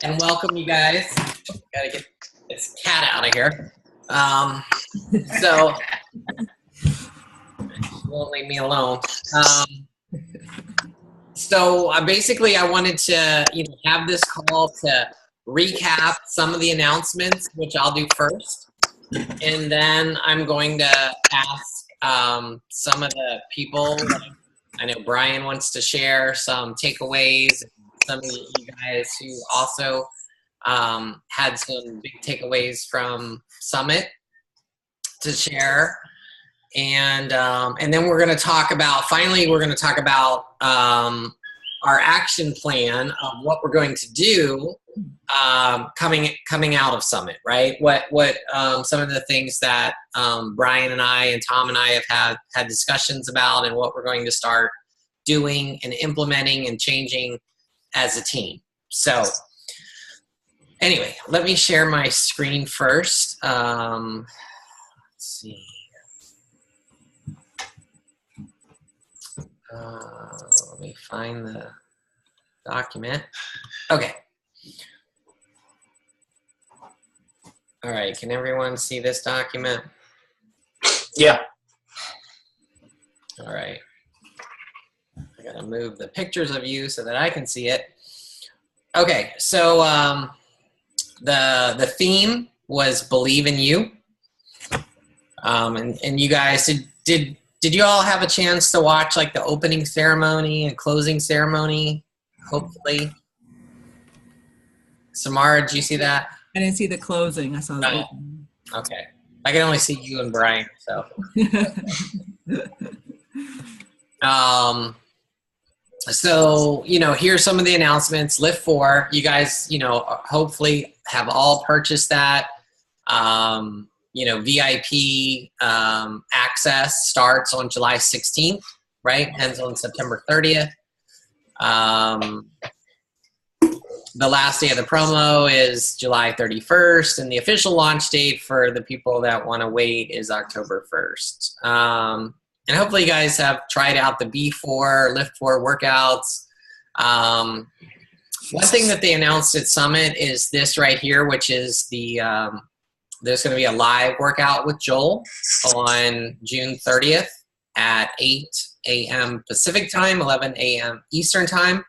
and welcome you guys. Gotta get this cat out of here. So won't leave me alone. Basically, I wanted to have this call to recap some of the announcements, which I'll do first, and then I'm going to ask some of the people. I know Brian wants to share some takeaways. Some of you guys who also had some big takeaways from Summit to share. And then we're going to talk about, finally, we're going to talk about our action plan of what we're going to do coming out of Summit, right? What some of the things that Brian and I and Tom and I have had discussions about, and what we're going to start doing and implementing and changing as a team. So anyway, let me share my screen first. Let's see. Let me find the document. Okay. All right, can everyone see this document? Yeah. All right. I gotta move the pictures of you so that I can see it. Okay, so the theme was Believe in You. And you guys, did you all have a chance to watch like the opening ceremony and closing ceremony? Hopefully. Samara, did you see that? I didn't see the closing. I saw the opening. Okay. I can only see you and Brian, so. So, here's some of the announcements. Lift 4, you guys, hopefully have all purchased that. VIP access starts on July 16th, right? Ends on September 30th. The last day of the promo is July 31st, and the official launch date for the people that want to wait is October 1st. And hopefully you guys have tried out the B4, Lift 4 workouts. One thing that they announced at Summit is this right here, which is the there's going to be a live workout with Joel on June 30th at 8 a.m. Pacific time, 11 a.m. Eastern time.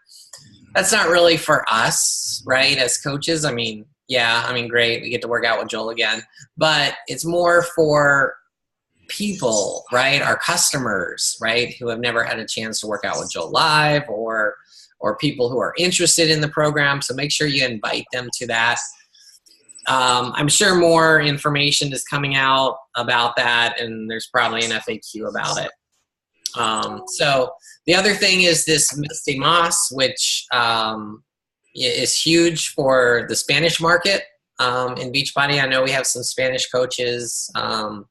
That's not really for us, right, as coaches. Great, we get to work out with Joel again. But it's more for people, right, our customers, right, who have never had a chance to work out with Joel live, or people who are interested in the program. So make sure you invite them to that. I'm sure more information is coming out about that, and there's probably an FAQ about it. So the other thing is this Mes de Mas, which is huge for the Spanish market in Beachbody. I know we have some Spanish coaches on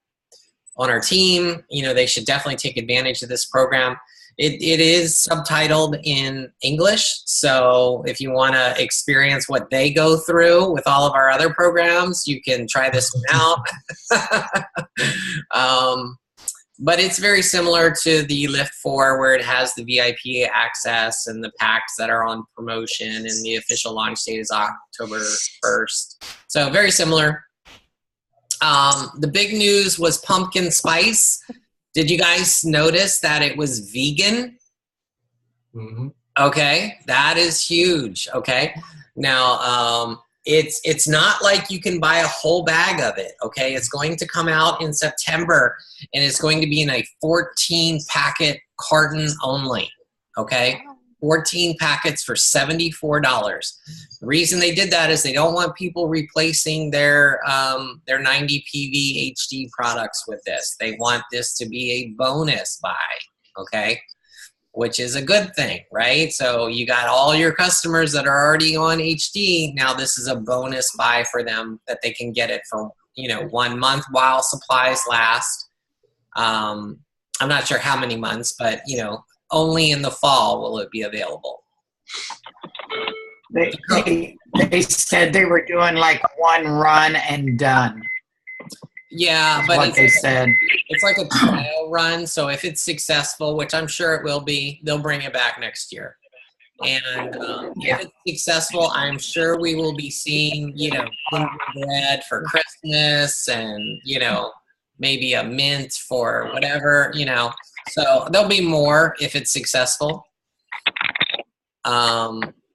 our team. They should definitely take advantage of this program. It is subtitled in English, so if you want to experience what they go through with all of our other programs, you can try this one out. But it's very similar to the Lift 4, where it has the VIP access and the packs that are on promotion, and the official launch date is October 1st. So very similar. The big news was pumpkin spice. Did you guys notice that it was vegan? Mm-hmm. Okay, that is huge. Okay, now it's not like you can buy a whole bag of it. Okay, it's going to come out in September, and it's going to be in a 14 packet carton only. Okay, 14 packets for $74. The reason they did that is they don't want people replacing their 90 PV HD products with this. They want this to be a bonus buy, okay, which is a good thing, right? So you got all your customers that are already on HD. Now this is a bonus buy for them, that they can get it for 1 month while supplies last. I'm not sure how many months, but only in the fall will it be available. They said they were doing like one run and done. Yeah, but what they said. It's like a trial run, so if it's successful, which I'm sure it will be, they'll bring it back next year. And Yeah. if it's successful, I'm sure we will be seeing, gingerbread for Christmas and, maybe a mint for whatever, So there'll be more if it's successful.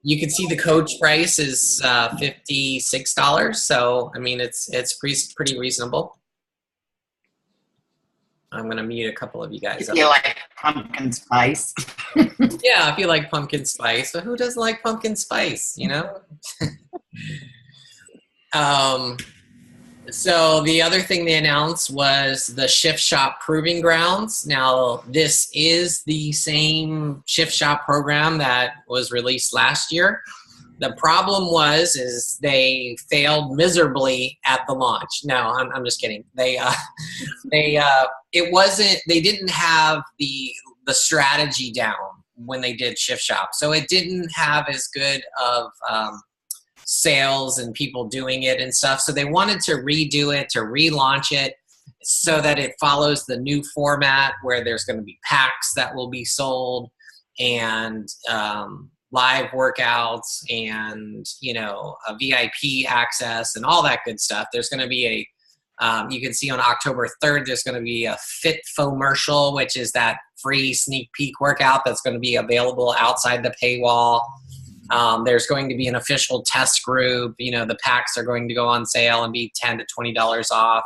You can see the coach price is $56. So, I mean, it's pretty reasonable. I'm going to mute a couple of you guys. You like pumpkin spice? Yeah, if you like pumpkin spice, but who doesn't like pumpkin spice, So the other thing they announced was the Shift Shop Proving Grounds. Now, this is the same Shift Shop program that was released last year. The problem is they failed miserably at the launch. No, I'm just kidding. They didn't have the strategy down when they did Shift Shop, so it didn't have as good of sales and people doing it and stuff. So they wanted to redo it, to relaunch it, so that it follows the new format where there's going to be packs that will be sold and live workouts and a VIP access and all that good stuff. There's going to be you can see on October 3rd, there's going to be a Fitfomercial, which is that free sneak peek workout that's going to be available outside the paywall. There's going to be an official test group. The packs are going to go on sale and be $10 to $20 off.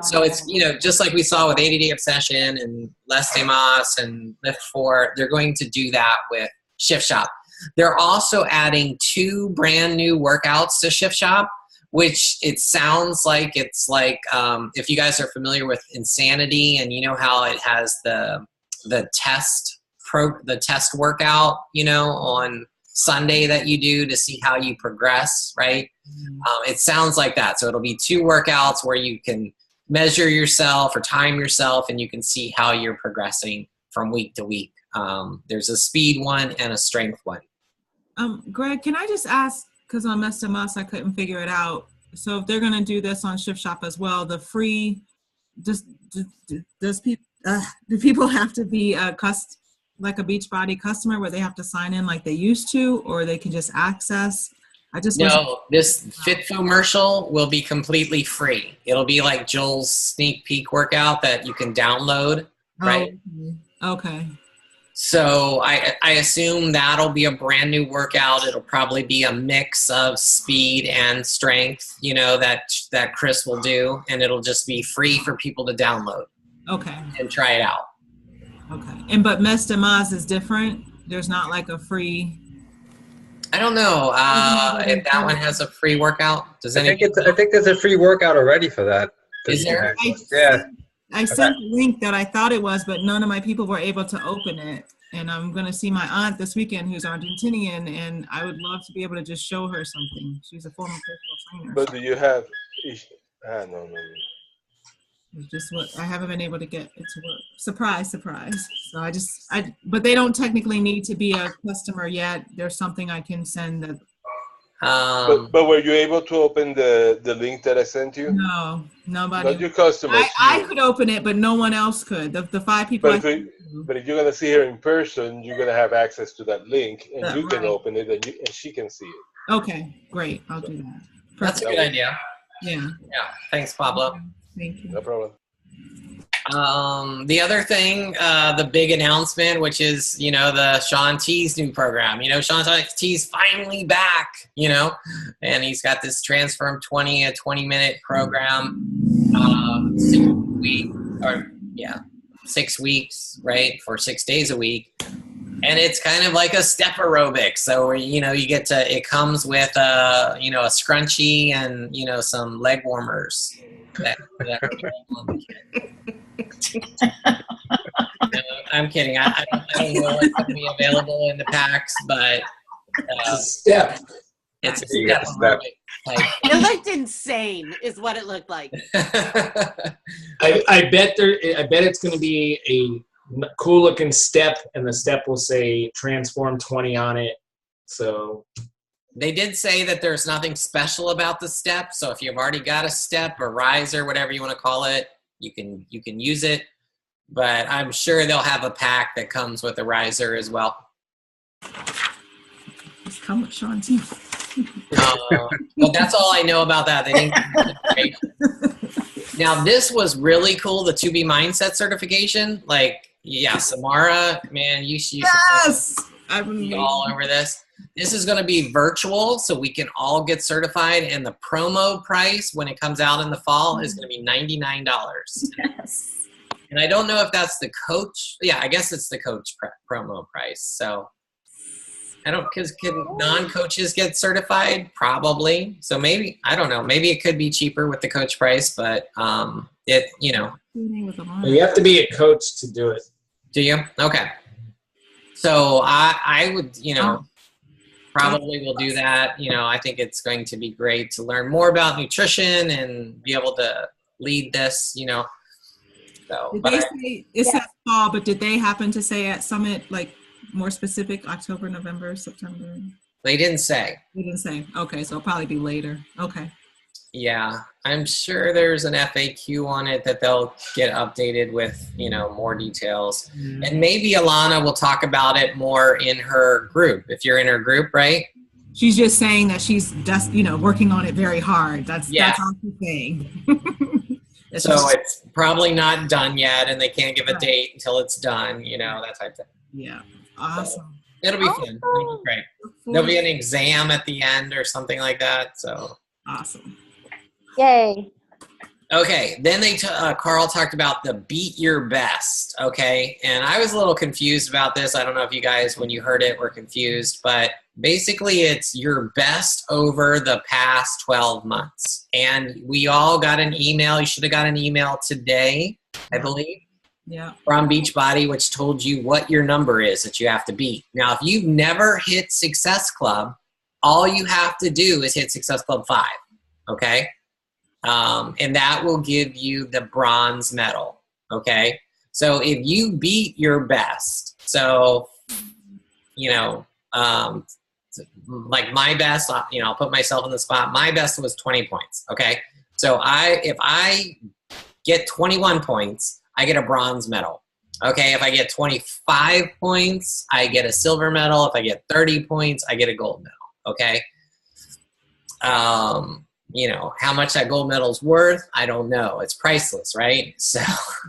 So it's, just like we saw with 80 Day Obsession and Les Damas and Lift 4, they're going to do that with Shift Shop. They're also adding 2 brand new workouts to Shift Shop, which it sounds like it's like, if you guys are familiar with Insanity and you know how it has the test workout, on Sunday that you do to see how you progress, right? It sounds like that. So it'll be 2 workouts where you can measure yourself or time yourself and you can see how you're progressing from week to week. There's a speed one and a strength one. Greg, can I just ask, because on Mes Damas I couldn't figure it out. So if they're going to do this on Shift Shop as well, the free, do people have to be like a Beachbody customer where they have to sign in like they used to, or they can just access? This Fitfomercial will be completely free. It'll be like Joel's sneak peek workout that you can download, right? Okay. So I assume that'll be a brand new workout. It'll probably be a mix of speed and strength, that Chris will do, and it'll just be free for people to download. Okay. And try it out. Okay. But Mes Damas is different. There's not like a free. I don't know if that one has a free workout. I think there's a free workout already for that. Is there? Yeah. I sent a link that I thought it was, but none of my people were able to open it. And I'm going to see my aunt this weekend who's Argentinian, and I would love to be able to just show her something. She's a former personal trainer. But do you have... No. It's just what I haven't been able to get it to work. Surprise. So but they don't technically need to be a customer yet. There's something I can send that. But were you able to open the link that I sent you? No, nobody. Not your customers. I could open it, but no one else could. The 5 people. But if you're gonna see her in person, you're gonna have access to that link, and you can open it, and she can see it. Okay, great. I'll do that. That's a good idea. Yeah. Thanks, Pablo. Thank you. No problem. The other thing, the big announcement, which is, the Shaun T's new program. Shaun T's finally back, and he's got this Transform 20, a 20-minute program, 6 weeks, right, for 6 days a week. And it's kind of like a step aerobic. So, you get to, it comes with, a scrunchie and, some leg warmers. I'm kidding. I don't know what's going to be available in the packs, but It's a step. it's a step aerobic type. It looked insane, is what it looked like. I bet it's going to be a cool looking step, and the step will say Transform 20 on it. So They did say that there's nothing special about the step. So if you've already got a step or riser, whatever you want to call it, you can use it. But I'm sure they'll have a pack that comes with a riser as well. come with Sean's team. But that's all I know about that. They didn't. Now, this was really cool, the To Be Mindset certification. Like, yeah, Samara, man, you should Yes! be all over this. This is going to be virtual, so we can all get certified. And the promo price when it comes out in the fall is going to be $99. Yes. And I don't know if that's the coach. Yeah, I guess it's the coach promo price. So I don't, because can non-coaches get certified? Probably. So maybe, I don't know. Maybe it could be cheaper with the coach price, but it, you know. You have to be a coach to do it. Do you? Okay. So I would, you know, probably will do that. You know, I think it's going to be great to learn more about nutrition and be able to lead this, you know. So, Did but they say, it says fall, but did they happen to say at Summit, like more specific, October, November, September? they didn't say. They didn't say. Okay, so it'll probably be later. Okay. Yeah, I'm sure there's an FAQ on it that they'll get updated with, you know, more details. And maybe Alana will talk about it more in her group, if you're in her group, right? She's just saying that she's just, you know, working on it very hard. That's all she's saying. So it's probably not done yet, and they can't give a date until it's done, you know, that type of thing. Yeah, awesome. It'll be fun. It'll be great. There'll be an exam at the end or something like that, so. Awesome. Yay. Okay, then Carl talked about the beat your best, okay? And I was a little confused about this. I don't know if you guys, when you heard it, were confused, but basically it's your best over the past 12 months. And we all got an email. You should have got an email today, I believe, from Beachbody, which told you what your number is that you have to beat. Now, if you've never hit Success Club, all you have to do is hit Success Club 5, okay? And that will give you the bronze medal, okay? So if you beat your best, so, you know, like my best, you know, I'll put myself in the spot. My best was 20 points, okay? So if I get 21 points, I get a bronze medal, okay? If I get 25 points, I get a silver medal. If I get 30 points, I get a gold medal, okay? You know, how much that gold medal is worth, I don't know. It's priceless, right? So,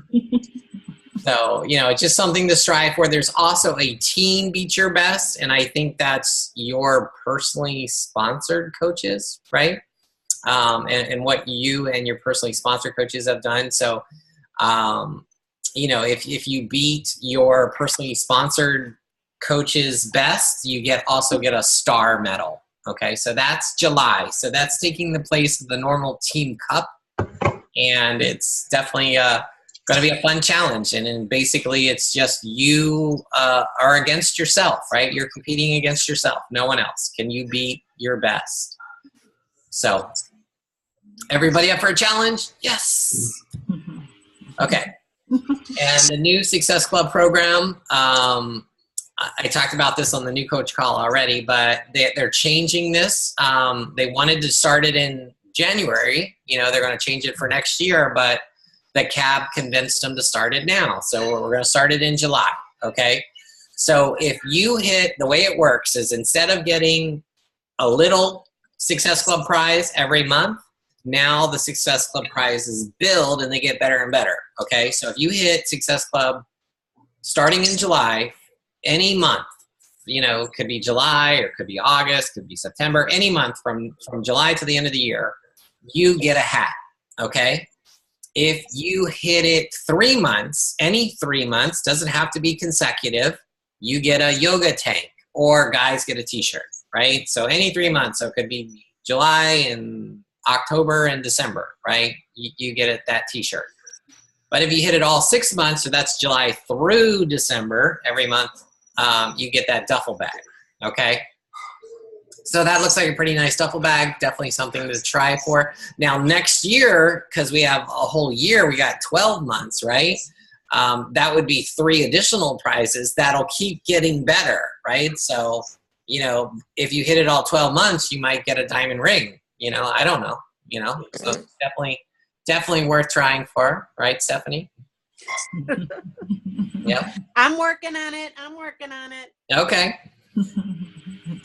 you know, it's just something to strive for. There's also a team beat your best, and I think that's your personally sponsored coaches, right? And what you and your personally sponsored coaches have done. So, you know, if you beat your personally sponsored coach's best, you also get a star medal. Okay, so that's July. So that's taking the place of the normal Team Cup, and it's definitely going to be a fun challenge. And basically, it's just you are against yourself, right? You're competing against yourself, no one else. Can you beat your best? So, everybody up for a challenge? Yes. Okay. And the new Success Club program. I talked about this on the new coach call already, but they're changing this. They wanted to start it in January. You know, they're going to change it for next year, but the CAB convinced them to start it now. So we're going to start it in July, okay? So if you hit, the way it works is instead of getting a little Success Club prize every month, now the Success Club prize is billed and they get better and better, okay? So if you hit Success Club starting in July, any month, you know, could be July or could be August, could be September, any month from July to the end of the year, you get a hat, okay? If you hit it 3 months, any 3 months, doesn't have to be consecutive, you get a yoga tank or guys get a t-shirt, right? So any 3 months, so it could be July and October and December, right? You get that t-shirt. But if you hit it all 6 months, so that's July through December, every month, you get that duffel bag, okay? So that looks like a pretty nice duffel bag, definitely something to try for. Now next year, because we have a whole year, we got 12 months, right? That would be 3 additional prizes that'll keep getting better, right? So, you know, if you hit it all 12 months, you might get a diamond ring, you know, I don't know, you know, so definitely worth trying for, right, Stephanie? Yep. I'm working on it. Okay.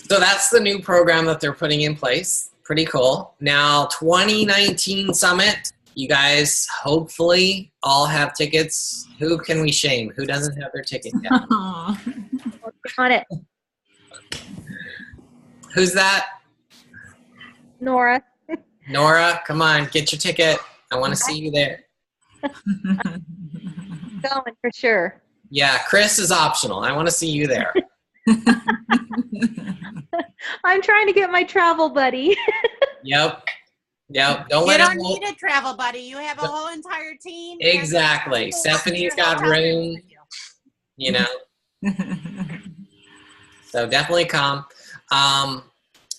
So that's the new program that they're putting in place. Pretty cool. Now, 2019 Summit, you guys hopefully all have tickets. Who can we shame? Who doesn't have their ticket yet? Aw. On it, Who's that? Nora. Nora, come on, get your ticket. I want to see you there. Going for sure. Yeah, Chris is optional. I want to see you there. I'm trying to get my travel buddy. Yep. Don't You let don't him. need a travel buddy. You have a whole entire team. Exactly. Stephanie's got room, you know. So definitely come.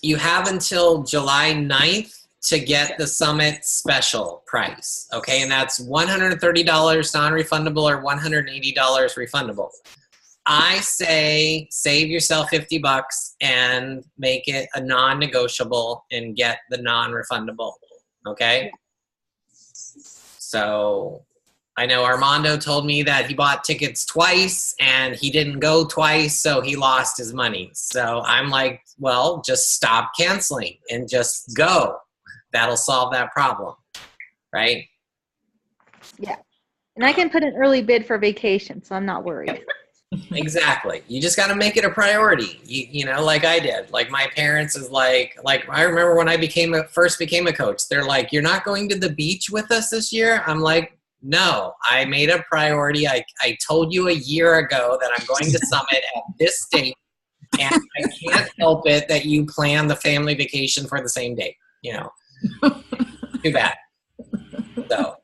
You have until July 9th to get the Summit special price, okay? And that's $130 non-refundable or $180 refundable. I say save yourself 50 bucks and make it a non-negotiable and get the non-refundable, okay? So I know Armando told me that he bought tickets twice and he didn't go twice, so he lost his money. So I'm like, well, just stop canceling and just go. That'll solve that problem, right? Yeah. And I can put an early bid for vacation, so I'm not worried. Exactly. You just got to make it a priority. You know, like I did. Like my parents is like I remember when I first became a coach. They're like, "You're not going to the beach with us this year?" I'm like, "No, I made a priority. I told you a year ago that I'm going to Summit at this date, and I can't help it that you plan the family vacation for the same date. You know, too bad." So.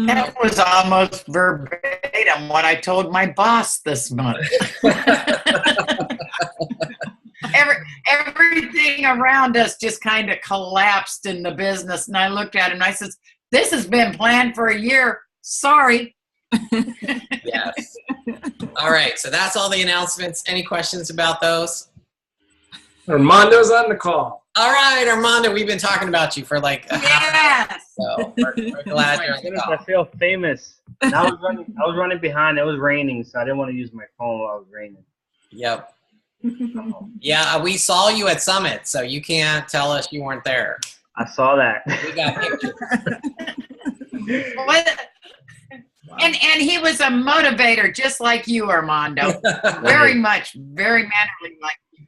That was almost verbatim what I told my boss this month. Everything around us just kind of collapsed in the business. And I looked at him and I said, "This has been planned for a year. Sorry." Yes. All right. So that's all the announcements. Any questions about those? Armando's on the call. All right, Armando, we've been talking about you for like a half an hour, Yes. so we're glad you're on the call. I feel famous. And I was running behind. It was raining, so I didn't want to use my phone while it was raining. Yep. Yeah, we saw you at Summit, so you can't tell us you weren't there. I saw that. We got pictures. And he was a motivator, just like you, Armando. Very much, very mannerly like you.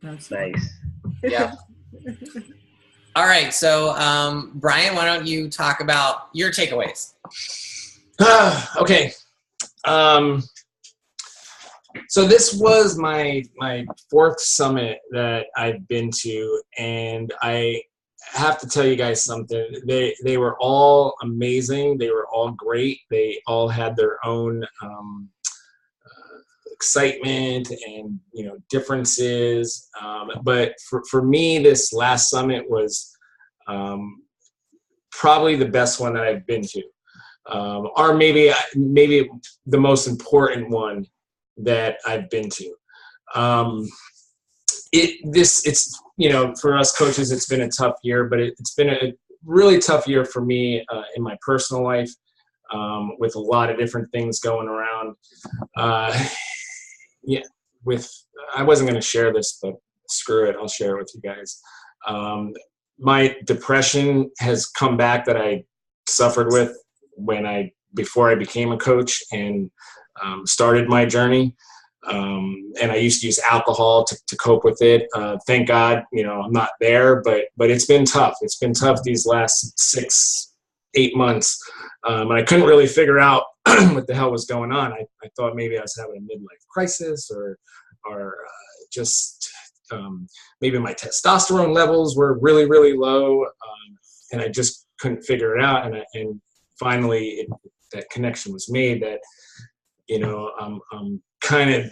That's Nice. Yeah. All right, so Brian, why don't you talk about your takeaways? Okay. So this was my fourth summit that I've been to, and I have to tell you guys something. They were all amazing. They were all great. They all had their own excitement and differences. But for me, this last summit was probably the best one that I've been to, or maybe the most important one that I've been to. It's for us coaches, it's been a tough year, but it's been a really tough year for me in my personal life, with a lot of different things going around. I wasn't going to share this, but screw it, I'll share it with you guys. My depression has come back that I suffered with before I became a coach and started my journey. And I used to use alcohol to cope with it. Thank God, I'm not there, but it's been tough. It's been tough these last 6-8 months. And I couldn't really figure out what the hell was going on. I thought maybe I was having a midlife crisis or just maybe my testosterone levels were really, really low. And I just couldn't figure it out. And finally that connection was made that, I'm kind of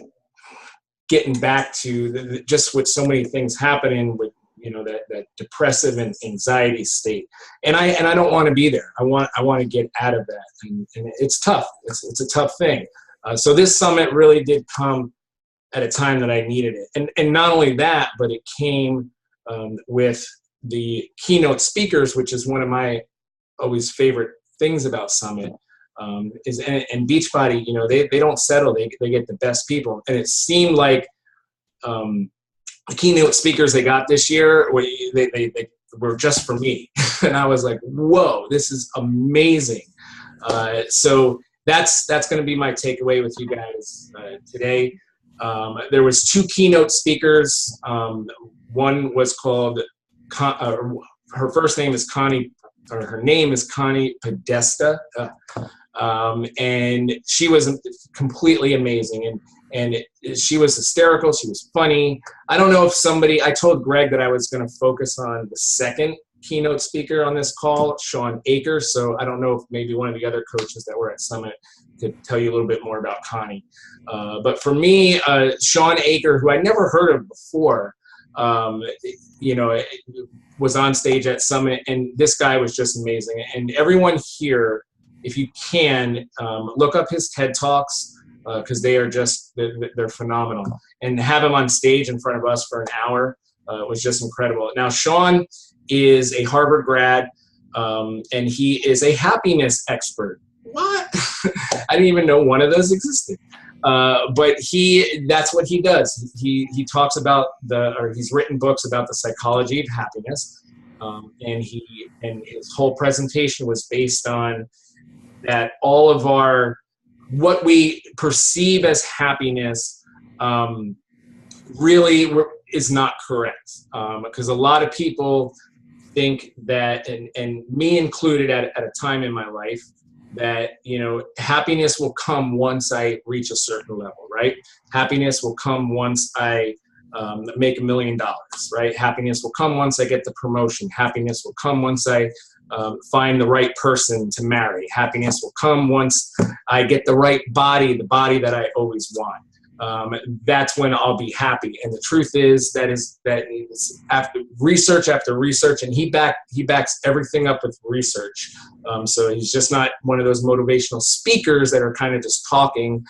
getting back to just with so many things happening with, that depressive and anxiety state. And I don't want to be there. I want to get out of that. And it's tough. It's a tough thing. So this summit really did come at a time that I needed it. And not only that, but it came with the keynote speakers, which is one of my always favorite things about Summit. And Beachbody, they don't settle. They get the best people. And it seemed like the keynote speakers they got this year, they were just for me. And I was like, whoa, this is amazing. So that's going to be my takeaway with you guys today. There was 2 keynote speakers. One was called, her first name is Connie, or her name is Connie Podesta. And she was completely amazing. And she was hysterical. She was funny. I don't know if I told Greg that I was going to focus on the second keynote speaker on this call, Sean Aker. So I don't know if maybe one of the other coaches that were at Summit could tell you a little bit more about Connie. But for me, Sean Aker, who I never heard of before, was on stage at Summit, and this guy was just amazing. And everyone here, if you can, look up his TED Talks, because they're phenomenal. And have him on stage in front of us for an hour was just incredible. Now, Sean is a Harvard grad, and he is a happiness expert. What? I didn't even know one of those existed. But that's what he does. He talks about he's written books about the psychology of happiness. And his whole presentation was based on that all of what we perceive as happiness really is not correct. Because a lot of people think that, and me included at a time in my life, that, happiness will come once I reach a certain level, right? Happiness will come once I make $1 million, right? Happiness will come once I get the promotion. Happiness will come once I find the right person to marry. Happiness will come once I get the right body, the body that I always want. That's when I'll be happy. And the truth is that after research, and he backs everything up with research. So he's just not one of those motivational speakers that are kind of just talking.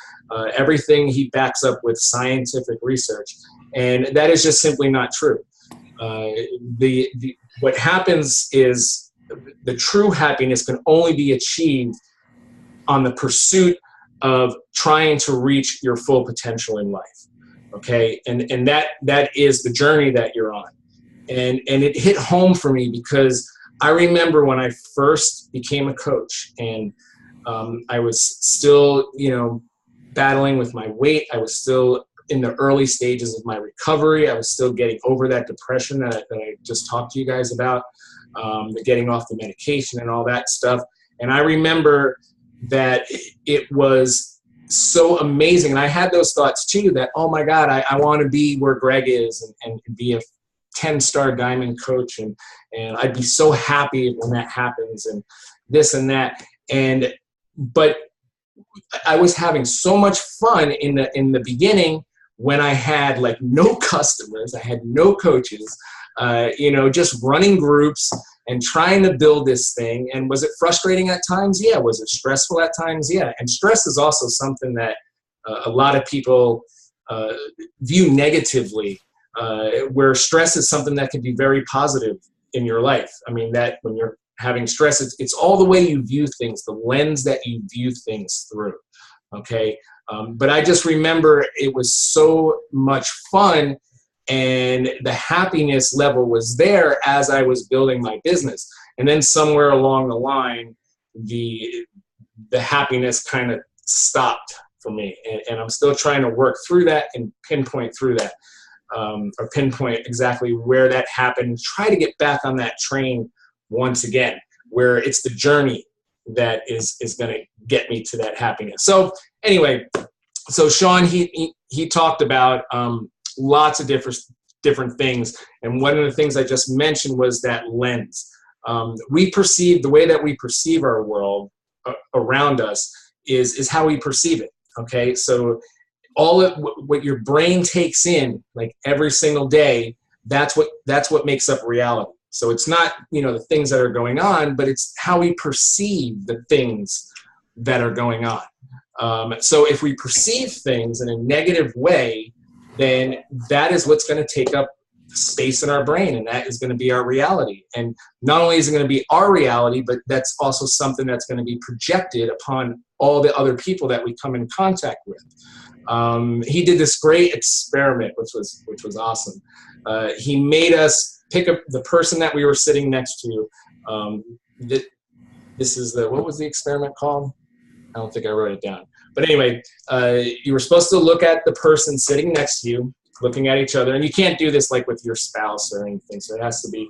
Everything he backs up with scientific research. And that is just simply not true. What happens is the true happiness can only be achieved on the pursuit of trying to reach your full potential in life. Okay. And that is the journey that you're on. And it hit home for me because I remember when I first became a coach, and I was still, battling with my weight. I was still in the early stages of my recovery. I was still getting over that depression that I just talked to you guys about, getting off the medication and all that stuff. And I remember that it was so amazing. And I had those thoughts too, that, oh my God, I want to be where Greg is and be a 10-star diamond coach. And I'd be so happy when that happens and this and that. But I was having so much fun in the beginning when I had like no customers, I had no coaches, just running groups and trying to build this thing. And was it frustrating at times? Yeah. Was it stressful at times? Yeah. And stress is also something that a lot of people view negatively, where stress is something that can be very positive in your life. I mean, that when you're having stress, it's all the way you view things, the lens that you view things through. Okay. But I just remember it was so much fun, and the happiness level was there as I was building my business. And then somewhere along the line, the happiness kind of stopped for me. And I'm still trying to work through that and pinpoint through that, or pinpoint exactly where that happened, try to get back on that train once again, where it's the journey that is going to get me to that happiness. So anyway, so Sean, he talked about lots of different things. And one of the things I just mentioned was that lens. The way that we perceive our world around us is how we perceive it. Okay. So what your brain takes in, like every single day, that's what makes up reality. So it's not, the things that are going on, but it's how we perceive the things that are going on. So if we perceive things in a negative way, then that is what's going to take up space in our brain, and that is going to be our reality. And not only is it going to be our reality, but that's also something that's going to be projected upon all the other people that we come in contact with. He did this great experiment, which was awesome. He made us pick up the person that we were sitting next to. This is what was the experiment called? I don't think I wrote it down. But anyway, you were supposed to look at the person sitting next to you, looking at each other, and you can't do this like with your spouse or anything. So it has to be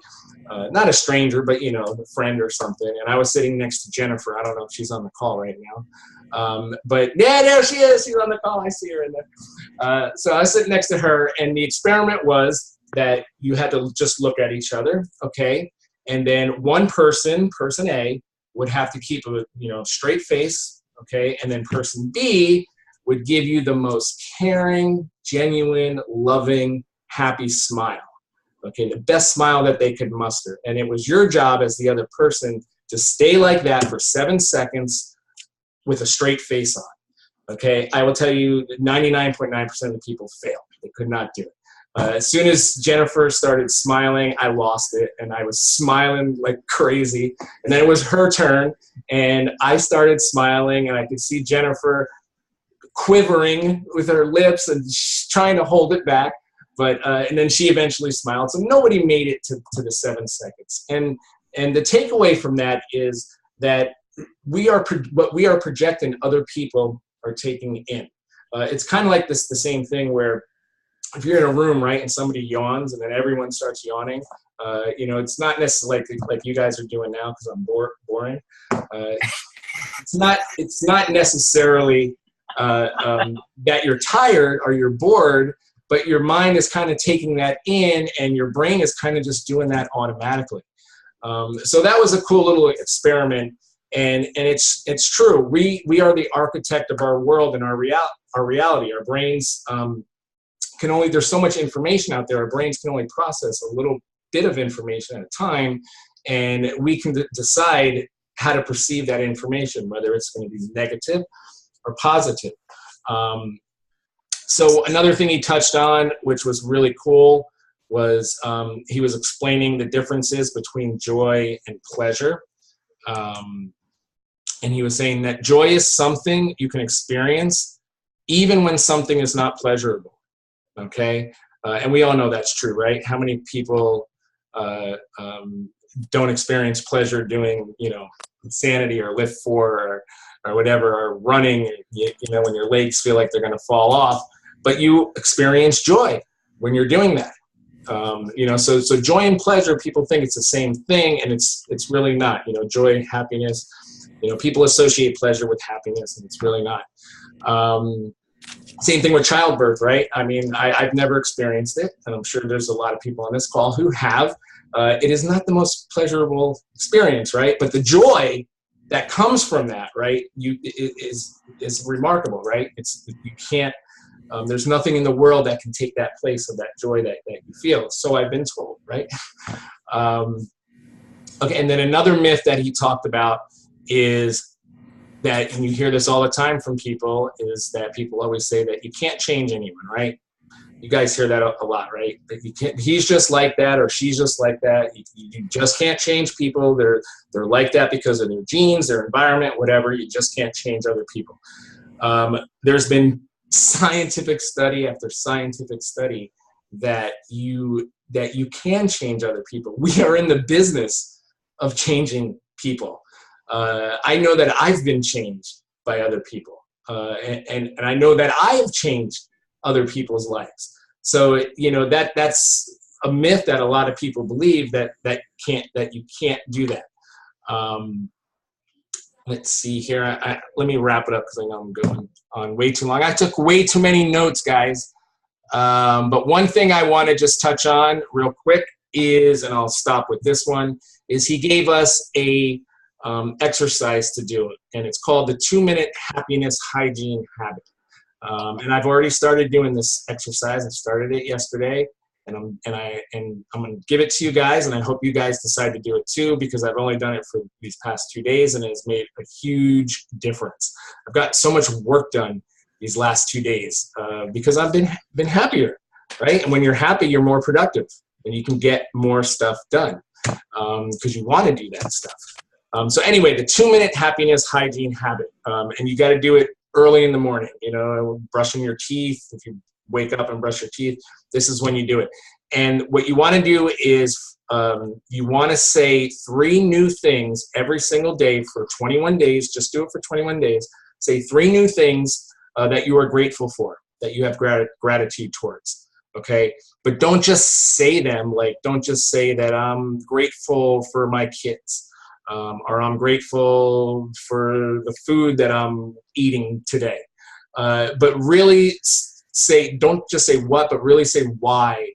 not a stranger, but a friend or something. And I was sitting next to Jennifer. I don't know if she's on the call right now, but yeah, there she is. She's on the call. I see her in there. So I was sitting next to her, and the experiment was that you had to just look at each other, okay? And then one person A, would have to keep a straight face, okay? And then person B would give you the most caring, genuine, loving, happy smile. Okay, the best smile that they could muster. And it was your job as the other person to stay like that for 7 seconds with a straight face on. Okay, I will tell you 99.9% of the people failed. They could not do it. As soon as Jennifer started smiling, I lost it, and I was smiling like crazy. And then it was her turn, and I started smiling, and I could see Jennifer quivering with her lips and trying to hold it back. But and then she eventually smiled. So nobody made it to the 7 seconds. And the takeaway from that is that what we are projecting, other people are taking in. It's kind of like the same thing where if you're in a room, right, and somebody yawns and then everyone starts yawning, it's not necessarily like you guys are doing now because I'm boring. It's not necessarily that you're tired or you're bored, but your mind is kind of taking that in, and your brain is kind of just doing that automatically. So that was a cool little experiment, and it's true. We are the architect of our world and our reality. Our brains can only, there's so much information out there, our brains can only process a little bit of information at a time, and we can decide how to perceive that information, whether it's going to be negative or positive. So another thing he touched on, which was really cool, was he was explaining the differences between joy and pleasure. And he was saying that joy is something you can experience even when something is not pleasurable. Okay, and we all know that's true, right? How many people don't experience pleasure doing, Insanity or Lift 4 or whatever, or running, when your legs feel like they're going to fall off, but you experience joy when you're doing that. So joy and pleasure, people think it's the same thing, and it's really not. Joy and happiness, people associate pleasure with happiness, and it's really not. Same thing with childbirth, right? I mean, I've never experienced it, and I'm sure there's a lot of people on this call who have. It is not the most pleasurable experience, right? But the joy that comes from that, right, is remarkable, right? You can't. There's nothing in the world that can take that place of that joy that you feel. So I've been told, right? Okay, and then another myth that he talked about is that, and you hear this all the time from people, is that people always say that you can't change anyone, right? You guys hear that a lot, right? That you can't, he's just like that, or she's just like that. You just can't change people. They're like that because of their genes, their environment, whatever. You just can't change other people. There's been scientific study after scientific study that you can change other people. We are in the business of changing people. I know that I've been changed by other people, and I know that I have changed other people's lives. So that's a myth that a lot of people believe that you can't do that. Let's see here. Let me wrap it up because I know I'm going on way too long. I took way too many notes, guys. But one thing I want to just touch on real quick is, and I'll stop with this one, is he gave us a exercise to do, and it's called the 2-minute happiness hygiene habit. And I've already started doing this exercise. I started it yesterday, and I'm going to give it to you guys, and I hope you guys decide to do it too, because I've only done it for these past 2 days, and it has made a huge difference. I've got so much work done these last 2 days because I've been happier, right? And when you're happy, you're more productive, and you can get more stuff done because you want to do that stuff. So anyway, the 2-minute happiness hygiene habit, and you got to do it early in the morning. You know, brushing your teeth. If you wake up and brush your teeth, this is when you do it. And what you want to do is you want to say 3 new things every single day for 21 days. Just do it for 21 days. Say 3 new things that you are grateful for, that you have gratitude towards. Okay, but don't just say them. Like, don't just say that I'm grateful for my kids, or I'm grateful for the food that I'm eating today. But really say, don't just say what, but really say why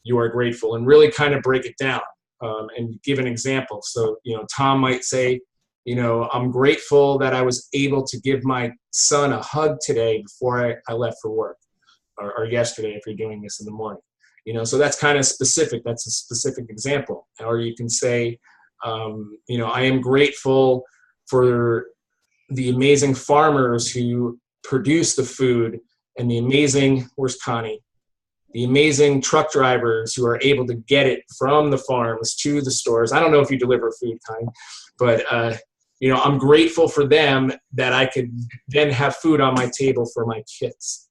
you are grateful, and really kind of break it down and give an example. So, you know, Tom might say, you know, I'm grateful that I was able to give my son a hug today before I left for work, or yesterday if you're doing this in the morning. You know, so that's kind of specific. That's a specific example. Or you can say, you know, I am grateful for the amazing farmers who produce the food, and the amazing, where's Connie? The amazing truck drivers who are able to get it from the farms to the stores. I don't know if you deliver food, Connie, but you know, I'm grateful for them that I could then have food on my table for my kids.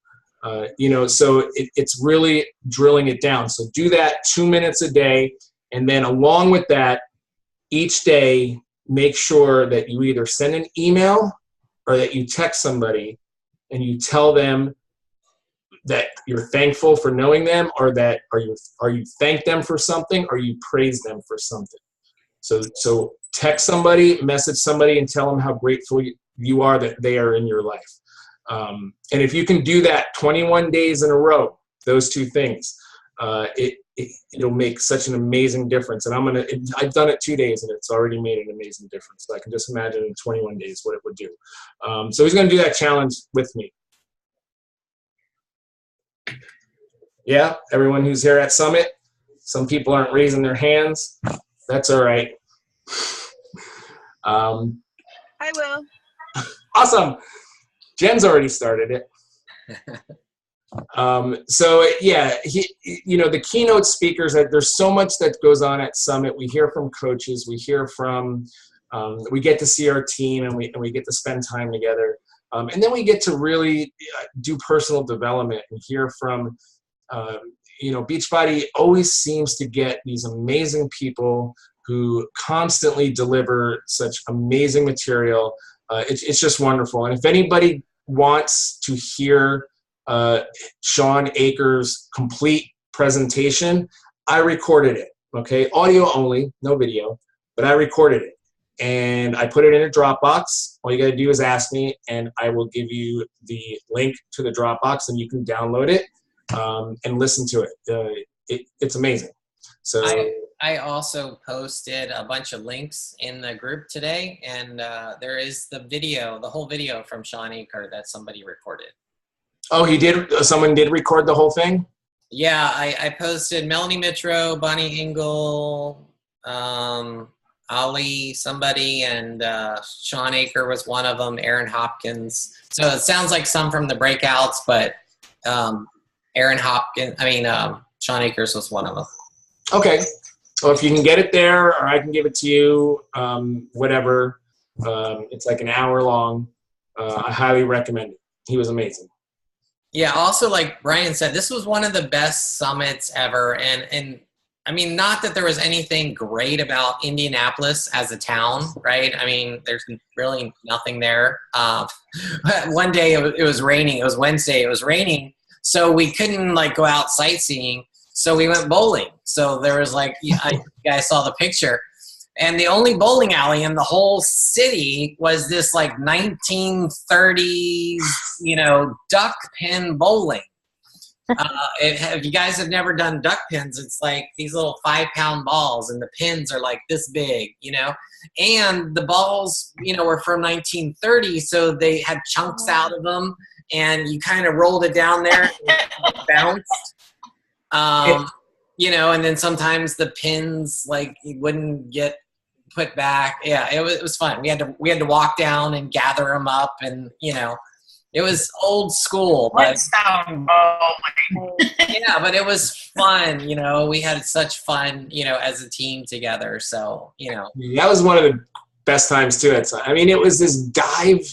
You know, so it's really drilling it down. So do that 2 minutes a day, and then along with that, each day, make sure that you either send an email or that you text somebody and you tell them that you're thankful for knowing them, or that or you thank them for something, or you praise them for something. So text somebody, message somebody, and tell them how grateful you are that they are in your life. And if you can do that 21 days in a row, those 2 things, it'll make such an amazing difference. And I've done it 2 days, and it's already made an amazing difference. So I can just imagine in 21 days what it would do. So he's going to do that challenge with me. Yeah, everyone who's here at Summit. Some people aren't raising their hands. That's all right. I will. Awesome. Jen's already started it. So yeah, you know, the keynote speakers, there's so much that goes on at Summit. We hear from coaches, we hear from, we get to see our team, and we get to spend time together. And then we get to really do personal development and hear from, you know, Beachbody always seems to get these amazing people who constantly deliver such amazing material. It's just wonderful. And if anybody wants to hear Shawn Achor's complete presentation, I recorded it, okay? Audio only, no video, but I recorded it. And I put it in a Dropbox. All you gotta do is ask me, and I will give you the link to the Dropbox, and you can download it and listen to it. It's amazing. So I also posted a bunch of links in the group today, and there is the video, the whole video from Shawn Achor that somebody recorded. Oh, he did? Someone did record the whole thing? Yeah, I posted Melanie Mitro, Bonnie Engel, Ali, somebody, and Shawn Achor was one of them, Aaron Hopkins. So it sounds like some from the breakouts, but Shawn Achor's was one of them. Okay. Well, if you can get it there, or I can give it to you, whatever. It's like an hour long. I highly recommend it. He was amazing. Yeah, also, like Brian said, this was one of the best summits ever. And I mean, not that there was anything great about Indianapolis as a town, right? I mean, there's really nothing there. One day it was raining. It was Wednesday. It was raining. So we couldn't like go out sightseeing. So we went bowling. So there was like, you guys saw the picture. And the only bowling alley in the whole city was this like 1930s, you know, duck pin bowling. If you guys have never done duck pins, it's like these little 5-pound balls, and the pins are like this big, you know. And the balls, you know, were from 1930, so they had chunks out of them, and you kind of rolled it down there and it bounced. You know, and then sometimes the pins like wouldn't get put back. Yeah, it was fun. We had to walk down and gather them up, and you know, it was old school. But yeah, but it was fun. You know, we had such fun. You know, as a team together. So you know, that was one of the best times too. I mean, it was this dive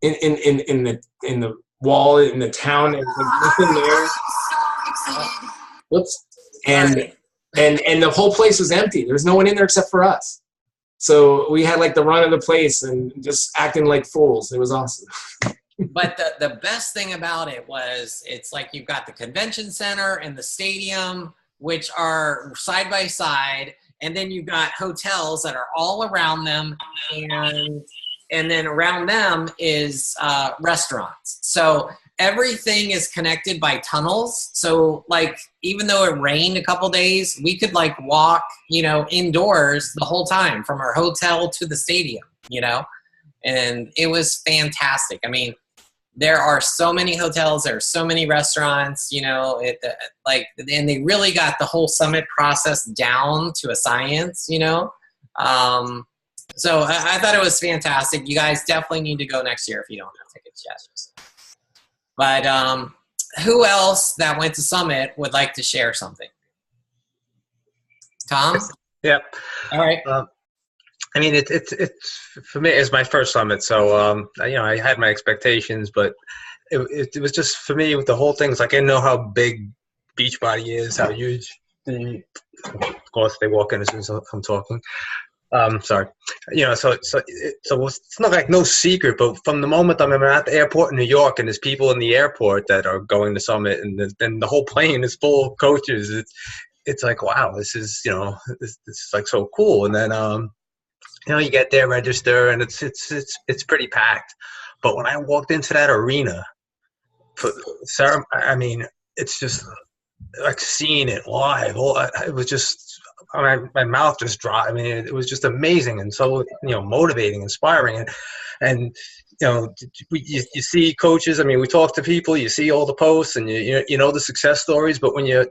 in the wall in the town. There was nothing there. Whoops. And the whole place was empty. There was no one in there except for us. So we had like the run of the place and just acting like fools. It was awesome. But the best thing about it was it's like you've got the convention center and the stadium, which are side by side, and then you've got hotels that are all around them, and then around them is restaurants. So everything is connected by tunnels. So like even though it rained a couple days, we could like walk, indoors the whole time from our hotel to the stadium, and it was fantastic. I mean, there are so many hotels, there are so many restaurants, and they really got the whole summit process down to a science, So I thought it was fantastic. You guys definitely need to go next year if you don't have tickets yet. But who else that went to Summit would like to share something? Tom? Yeah. All right. I mean, it's for me, it's my first Summit, so I had my expectations, but it was just for me with the whole thing. It's like I know how big Beachbody is, how huge. Of course, they walk in as soon as I'm talking. Sorry. So it's not like no secret, but from the moment I'm at the airport in New York and there's people in the airport that are going to Summit and then the whole plane is full of coaches, it's like, wow, this is, this is like so cool. And then, you get there, register, and it's pretty packed. But when I walked into that arena, I mean, it's just like seeing it live. It was just, my mouth just dropped. I mean, it was just amazing and so, motivating, inspiring. And you see coaches. I mean, we talk to people, you see all the posts and you know the success stories, but when you're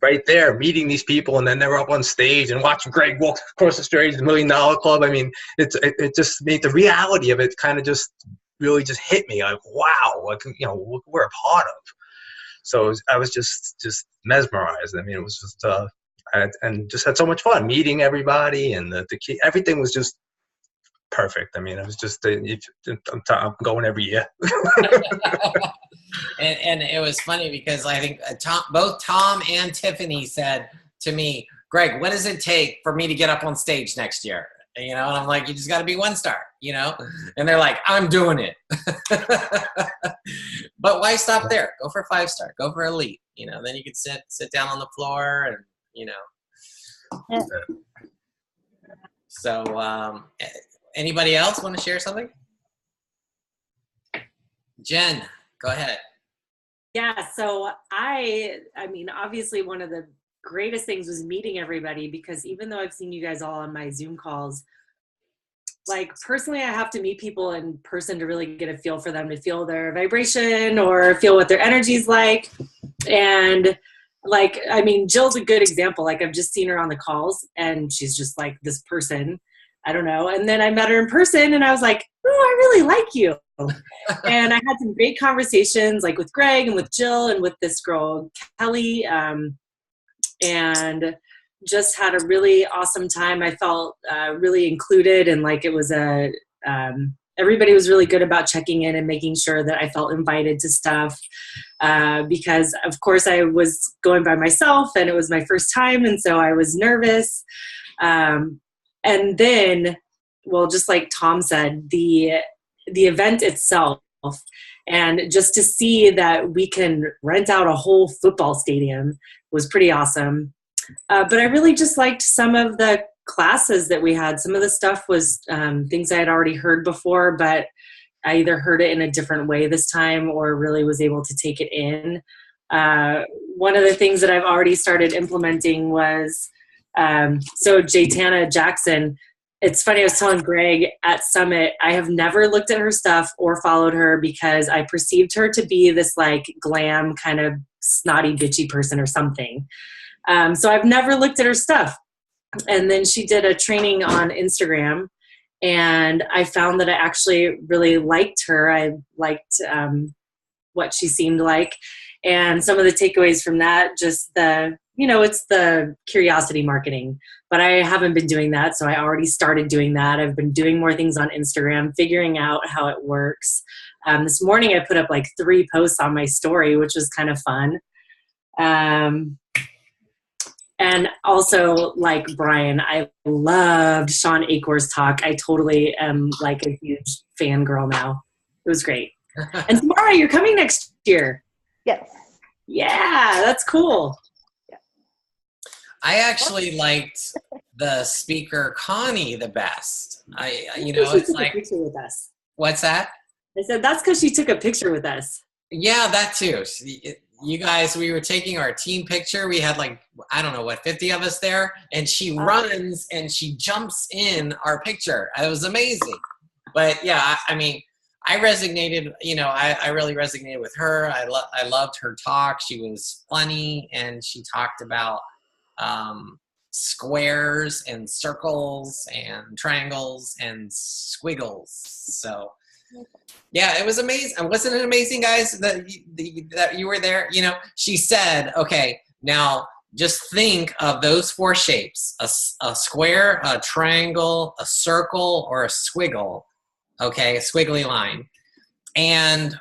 right there meeting these people and then they're up on stage and watching Greg walk across the stage, the $1 Million Club. I mean, it just made the reality of it kind of just really just hit me like, wow, like, we're a part of. So I was just mesmerized. I mean, it was just, and just had so much fun meeting everybody and the key, everything was just perfect. I mean, it was just, I'm going every year. And it was funny because I think both Tom and Tiffany said to me, Greg, what does it take for me to get up on stage next year? And I'm like, you just got to be 1-star, and they're like, I'm doing it. But why stop there? Go for 5-star, go for elite, then you could sit down on the floor and, Yeah. So anybody else want to share something? Jen, go ahead. Yeah, so I mean, obviously one of the greatest things was meeting everybody, because even though I've seen you guys all on my Zoom calls, like personally, I have to meet people in person to really get a feel for them, to feel their vibration or feel what their energy's like. And like, I mean, Jill's a good example. Like I've just seen her on the calls and she's just like this person, I don't know. And then I met her in person and I was like, oh, I really like you. And I had some great conversations like with Greg and with Jill and with this girl, Kelly, and just had a really awesome time. I felt really included, and like it was everybody was really good about checking in and making sure that I felt invited to stuff, because of course I was going by myself and it was my first time, and so I was nervous. And then, well, just like Tom said, the event itself, and just to see that we can rent out a whole football stadium was pretty awesome. But I really just liked some of the classes that we had. Some of the stuff was things I had already heard before, but I either heard it in a different way this time or really was able to take it in. One of the things that I've already started implementing was, so Jaytana Jackson, it's funny, I was telling Greg at Summit, I have never looked at her stuff or followed her because I perceived her to be this like glam kind of snotty bitchy person or something. So I've never looked at her stuff. And then she did a training on Instagram and I found that I actually really liked her. I liked what she seemed like. And some of the takeaways from that, just the it's the curiosity marketing, but I haven't been doing that. So I already started doing that. I've been doing more things on Instagram, figuring out how it works. This morning I put up like 3 posts on my story, which was kind of fun. And also, like Brian, I loved Sean Acor's talk. I totally am like a huge fangirl now. It was great. And Samara, you're coming next year. Yes. Yeah, that's cool. I actually liked the speaker Connie the best. She it's took like, a picture with us. What's that? I said that's because she took a picture with us. Yeah, that too. You guys, we were taking our team picture. We had like, I don't know what, 50 of us there, and she runs and she jumps in our picture. It was amazing. But yeah, I resonated, I really resonated with her. I loved her talk. She was funny, and she talked about squares and circles and triangles and squiggles. So yeah, it was amazing. Wasn't it amazing, guys, that you were there? She said, okay, now just think of those 4 shapes, a square, a triangle, a circle, or a squiggle. Okay, a squiggly line. And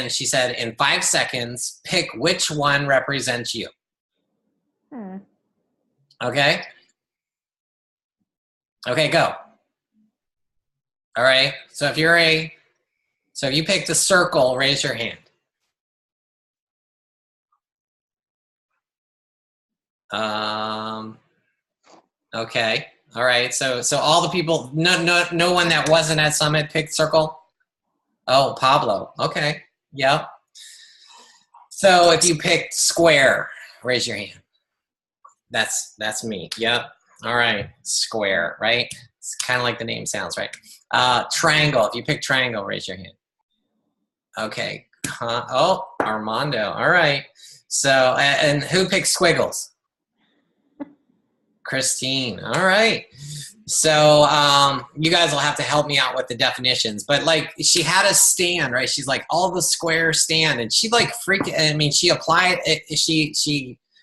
she said, in 5 seconds, pick which one represents you. Okay? Okay, go. All right. So if you picked a circle, raise your hand. Okay. All right. So all the people, no one that wasn't at Summit picked circle. Oh, Pablo. Okay. Yep. So if you picked square, raise your hand. That's me. Yep. All right. Square, right? It's kind of like the name sounds, right? Triangle. If you pick triangle, raise your hand. Okay. Oh, Armando. All right. So, and who picked squiggles? Christine. All right. So, you guys will have to help me out with the definitions. But like, she had a stand, right? She's like, all the squares stand, and she like she applied it.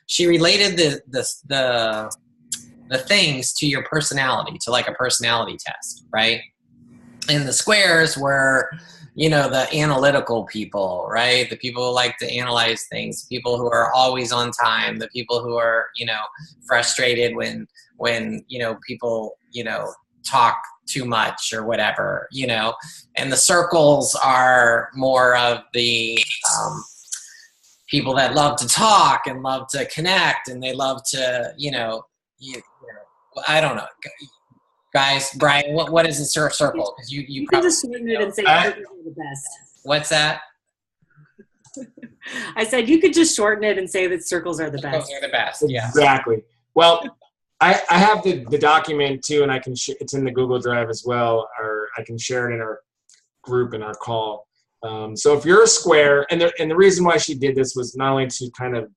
She related the things to your personality, to like a personality test, right? And the squares were, the analytical people, right? The people who like to analyze things, people who are always on time, the people who are, frustrated when people, talk too much or whatever, and the circles are more of the people that love to talk and love to connect, and they love to, I don't know. Guys, Brian, what is a circle? Because you can just shorten it and say circles are the best. What's that? I said you could just shorten it and say that circles are the best. Circles are the best. Yeah. Exactly. Well, I have the document too, and I can it's in the Google Drive as well, or I can share it in our group in our call. So if you're a square, and the reason why she did this was not only to kind of,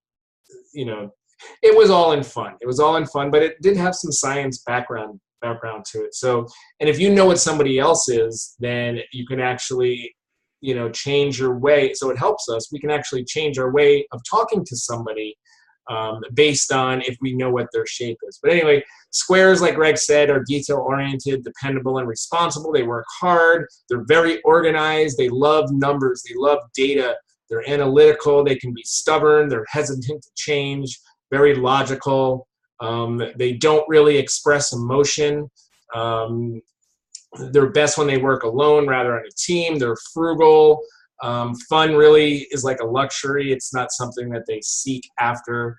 it was all in fun. It was all in fun, but it did have some science background to it. So, and if you know what somebody else is, then you can actually, change your way. So it helps us. We can actually change our way of talking to somebody based on if we know what their shape is. But anyway, squares, like Greg said, are detail-oriented, dependable, and responsible. They work hard. They're very organized. They love numbers. They love data. They're analytical. They can be stubborn. They're hesitant to change, very logical. They don't really express emotion. They're best when they work alone rather than a team. They're frugal. Fun really is like a luxury. It's not something that they seek after.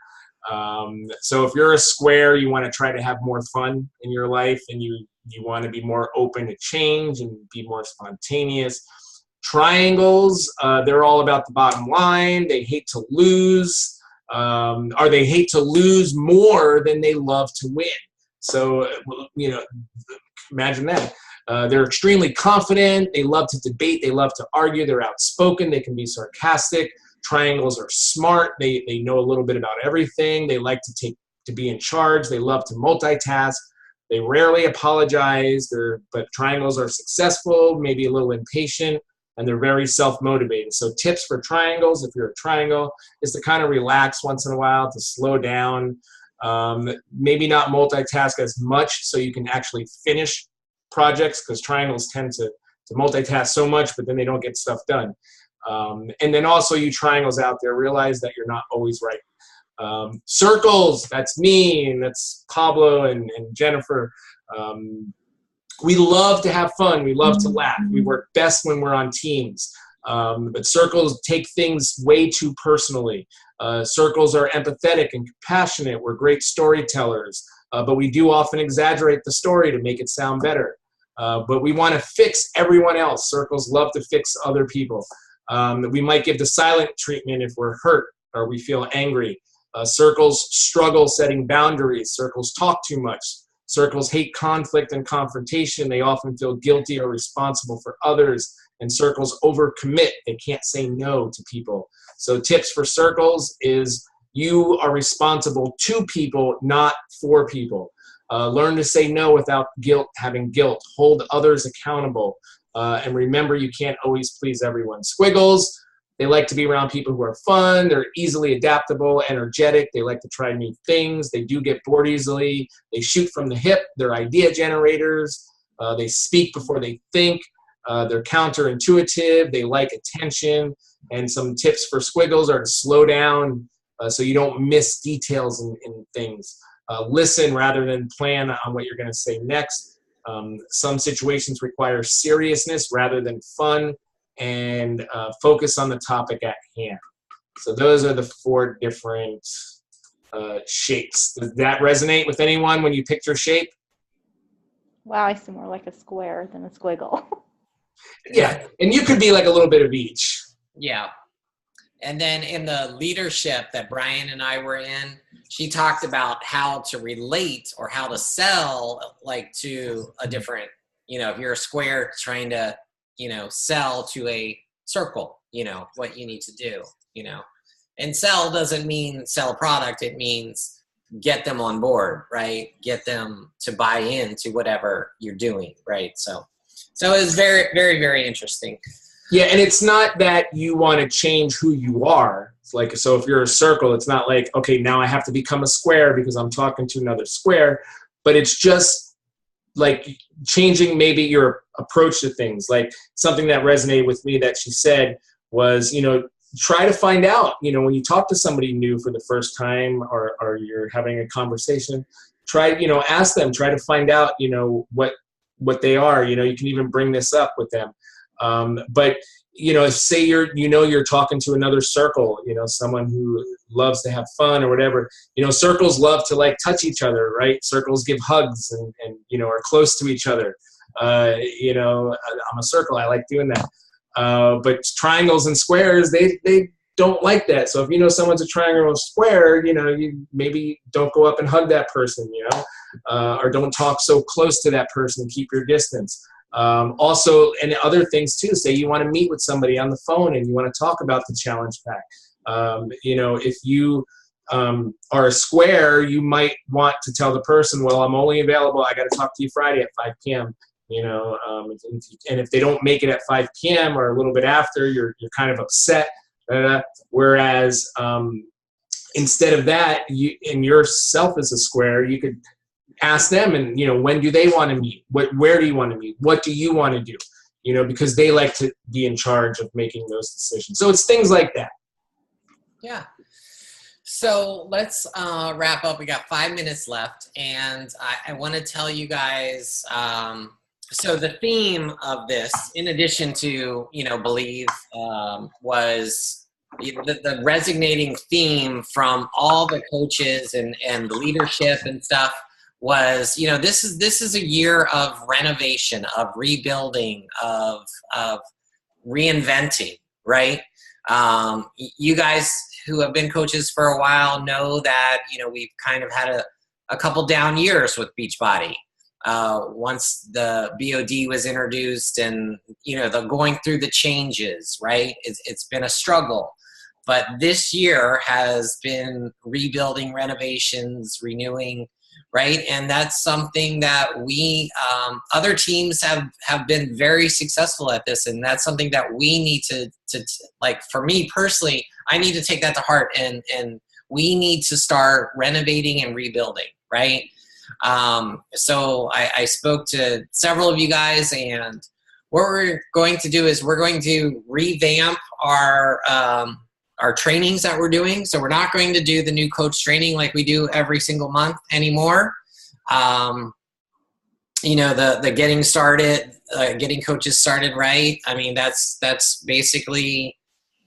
So if you're a square, you want to try to have more fun in your life, and you want to be more open to change and be more spontaneous. Triangles, they're all about the bottom line. They hate to lose, or they hate to lose more than they love to win. So, imagine that. They're extremely confident. They love to debate. They love to argue. They're outspoken. They can be sarcastic. Triangles are smart. They know a little bit about everything. They like to be in charge. They love to multitask. They rarely apologize. But triangles are successful, maybe a little impatient. and they're very self-motivated. So tips for triangles, if you're a triangle, is to kind of relax once in a while, to slow down, maybe not multitask as much so you can actually finish projects, because triangles tend to multitask so much, but then they don't get stuff done. And then also, you triangles out there, realize that you're not always right. Circles, that's me, and that's Pablo and Jennifer. We love to have fun. We love to laugh. We work best when we're on teams. But circles take things way too personally. Circles are empathetic and compassionate. We're great storytellers, but we do often exaggerate the story to make it sound better. But we want to fix everyone else. Circles love to fix other people. We might give the silent treatment if we're hurt or we feel angry. Circles struggle setting boundaries. Circles talk too much. Circles hate conflict and confrontation. They often feel guilty or responsible for others. And circles overcommit. They can't say no to people. So tips for circles is you are responsible to people, not for people. Learn to say no without having guilt. Hold others accountable. And remember, you can't always please everyone. Squiggles, they like to be around people who are fun. They're easily adaptable, energetic. They like to try new things. They do get bored easily. They shoot from the hip. They're idea generators. They speak before they think. They're counterintuitive. They like attention. And some tips for squiggles are to slow down so you don't miss details in things. Listen rather than plan on what you're going to say next. Some situations require seriousness rather than fun, and focus on the topic at hand. So those are the 4 different shapes. Does that resonate with anyone when you picked your shape? Wow, I see more like a square than a squiggle. Yeah, and you could be like a little bit of each. Yeah. And then in the leadership that Brian and I were in, she talked about how to relate or how to sell, like, to a different, if you're a square trying to, sell to a circle, what you need to do, and sell doesn't mean sell a product. It means get them on board, right? Get them to buy into whatever you're doing, right? So it's very, very, very interesting. Yeah, and it's not that you want to change who you are. It's like, so if you're a circle, it's not like, okay, now I have to become a square because I'm talking to another square, but it's just like changing maybe your approach to things. Like something that resonated with me that she said was, try to find out, when you talk to somebody new for the first time or you're having a conversation, try, ask them, try to find out, what they are. You can even bring this up with them. But say you're talking to another circle, someone who loves to have fun or whatever, circles love to like touch each other, right? Circles give hugs and are close to each other. I'm a circle. I like doing that. But triangles and squares, they don't like that. So if someone's a triangle or a square, you maybe don't go up and hug that person, or don't talk so close to that person, keep your distance. Also, and other things too, say you want to meet with somebody on the phone and you want to talk about the challenge pack. If you are a square, you might want to tell the person, well, I'm only available, I got to talk to you Friday at 5 p.m. And if they don't make it at 5 p.m. or a little bit after, you're kind of upset. Whereas instead of that, in yourself as a square, you could ask them, and when do they want to meet? Where do you want to meet? What do you want to do? Because they like to be in charge of making those decisions. So it's things like that. Yeah. So let's wrap up. We got 5 minutes left, and I want to tell you guys. So the theme of this, in addition to believe, was the resonating theme from all the coaches and the leadership and stuff. Was this is a year of renovation, of rebuilding, of reinventing, right? You guys who have been coaches for a while know that we've kind of had a couple down years with Beachbody. Once the BOD was introduced, and the going through the changes, right? It's been a struggle, but this year has been rebuilding, renovations, renewing. right? And that's something that we, other teams have been very successful at this, and that's something that we need to like, for me personally, I need to take that to heart, and we need to start renovating and rebuilding, right? So I spoke to several of you guys, and what we're going to do is we're going to revamp our trainings that we're doing. So we're not going to do the new coach training like we do every single month anymore. You know, the getting started, getting coaches started right. I mean, that's basically,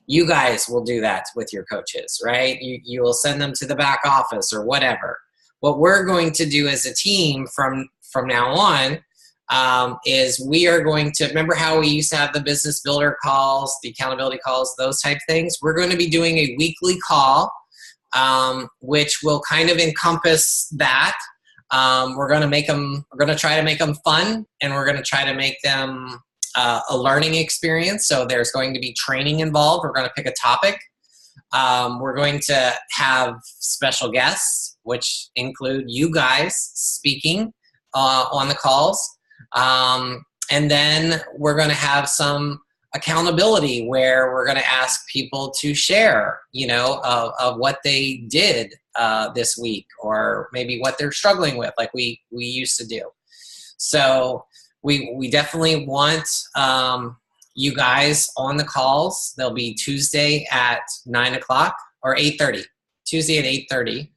you guys will do that with your coaches, right? You will send them to the back office or whatever. What we're going to do as a team from now on is we are going to, remember how we used to have the business builder calls, the accountability calls, those type things? We're going to be doing a weekly call, which will kind of encompass that. We're going to try to make them fun, and we're going to try to make them a learning experience. So there's going to be training involved. We're going to pick a topic. We're going to have special guests, which include you guys speaking on the calls. And then we're going to have some accountability where we're going to ask people to share, you know, of what they did this week, or maybe what they're struggling with, like we used to do. So we definitely want you guys on the calls. They'll be Tuesday at 9 o'clock or 8:30. Tuesday at 8:30.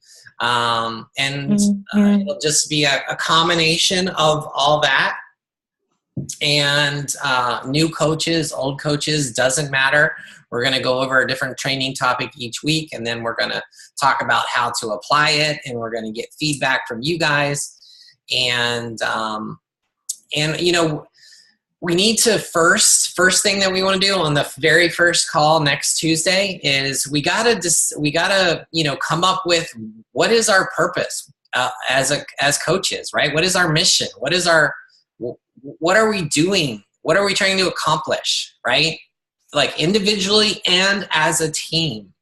And it'll just be a combination of all that. And new coaches, old coaches, doesn't matter. We're going to go over a different training topic each week, and then we're going to talk about how to apply it, and we're going to get feedback from you guys. And you know, we need to first thing that we want to do on the very first call next Tuesday is we gotta you know, come up with what is our purpose as coaches, right? What is our mission? What are we doing? What are we trying to accomplish, right? Like individually and as a team.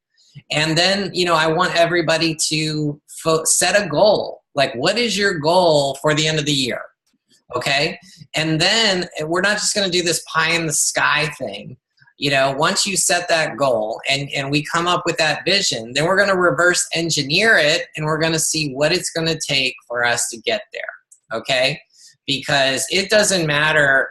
And then, you know, I want everybody to set a goal. Like, what is your goal for the end of the year? Okay. And then we're not just going to do this pie in the sky thing. You know, once you set that goal and we come up with that vision, then we're going to reverse engineer it, and we're going to see what it's going to take for us to get there. Okay. Because it doesn't matter,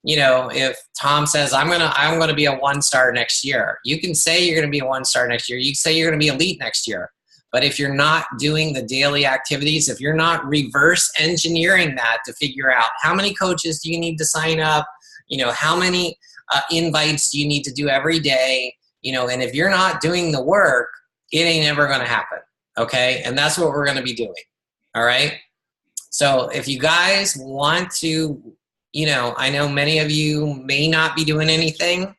you know, if Tom says, I'm going to be a 1-star next year. You can say you're going to be a 1-star next year. You can say you're going to be elite next year. But if you're not doing the daily activities, if you're not reverse engineering that to figure out how many coaches do you need to sign up, you know, how many invites do you need to do every day, you know, and if you're not doing the work, it ain't ever going to happen. Okay. And that's what we're going to be doing. All right. So if you guys want to, you know, I know many of you may not be doing anything.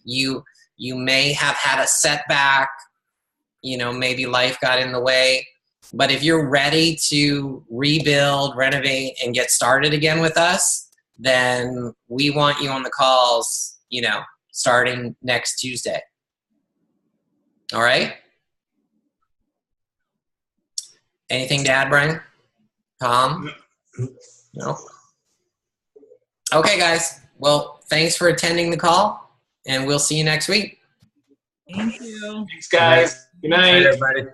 You may have had a setback. You know, maybe life got in the way. But if you're ready to rebuild, renovate, and get started again with us, then we want you on the calls, you know, starting next Tuesday. All right? Anything to add, Brian? Tom? No? Okay, guys. Well, thanks for attending the call, and we'll see you next week. Thank you. Thanks, guys. Good night. Bye, everybody.